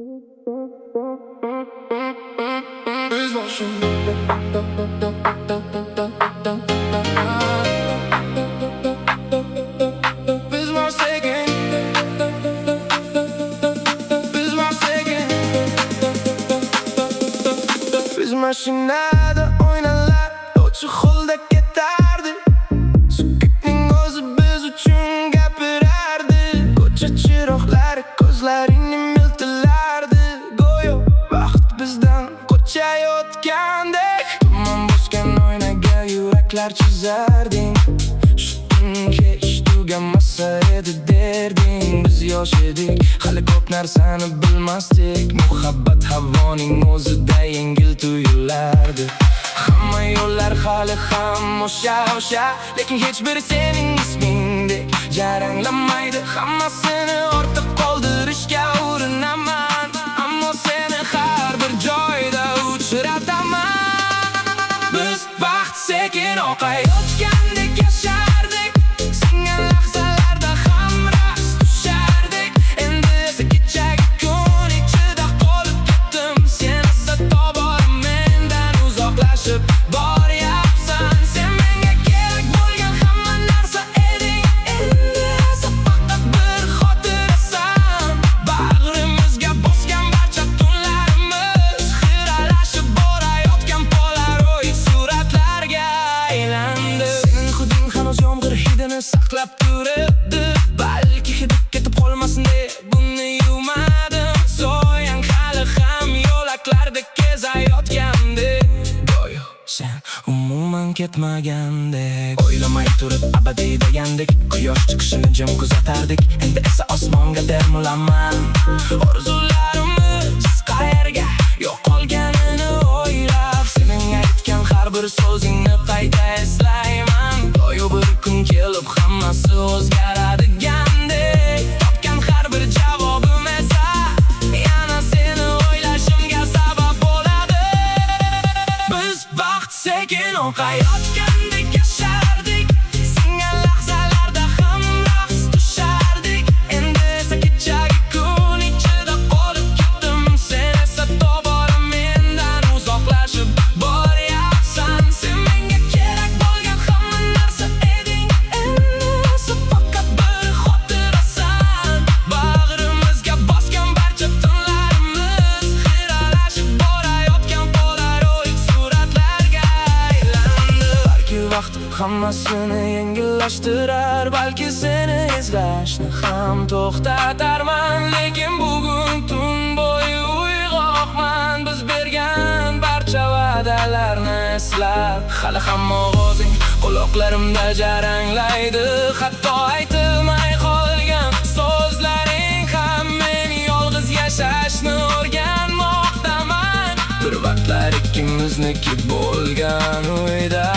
Biz mashinada o'ynalar o'chi qo'lda ketardi. Sukutning o'zi biz uchun gapirardi. Ko'cha chiroqlari ko'zlaringni miltillardi. Go'yo vaqt bizdan qochayotgandek. Tuman bosgan oynaga yuraklar chizarding. Shu kun hech tugamasa edi derding. Biz yosh edik, hali ko'p narsani bilmasdik. Muhabbat havoning o'zida yengil tuyulardi. Hamma yo'llar hali ham o'sha, lekin hech biri sening ismingdek jaranglamaydi. Hammasini ortda qoldirishga urinaman, ammo seni har bir joyda uchrataman. Biz vaqt sekin oqayotgandek yashardik, singan lahzalarda ham raqs tushardik. Endi esa kechagi kun ichida qolib ketdim. Sen esa tobora mendan uzoqlashib boryapsan. Sen menga kerak bo'lgan hamma narsa eding. Endi esa faqat bir xotirasan. Bag'rimizga bosgan barcha tunlarimiz xiralashib borayotgan polaroid suratlarga aylandi. Sening hiding hanuz yomg'ir hidini saqlab turibdi. Balki hidi ketib qolmasin deb buni yuvmadim. Soyang hali ham yo'laklarda kezayotgandek. Go'yo sen umuman ketmagandek. O'ylamay turib abadiy degandek, quyosh chiqishini jim kuzatardik. Endi esa osmonga dermulaman. Orzularimiz qayerga yo'qolganini o'ylab, sening aytgan har bir so'zingni qayta eslayman. Go'yo bir kun kelib hammasi o'zgaradigandek. Topgan har bir javobim esa yana seni o'ylashimga sabab bo'ladi. Biz vaqt sekin oqayotgandek yashardik, singan lahzalarda ham raqs tushardik. Endi esa kechagi kun ichida qolib ketdim. Sen esa tobora mendan uzoqlashib boryapsan. Sen menga kerak bo'lgan hamma narsa eding. Endi esa faqat bir xotirasan. Bag'rimizga bosgan barcha tunlarimiz xiralashib borayotgan polaroid suratlarga aylandi. Balki vaqt hammasini yengillashtirar, balki seni izlashni ham to'xtatarman. Lekin bugun tun bo'yi uyg'oqman. Biz bergan barcha va'dalarni eslab, hali ham ovozing quloqlarimda jaranglaydi. Hatto aytilmay qolgan so'zlaring ham men yolg'iz yashashni o'rganmoqdaman. Bir vaqtlar ikkimizniki bo'lgan uyda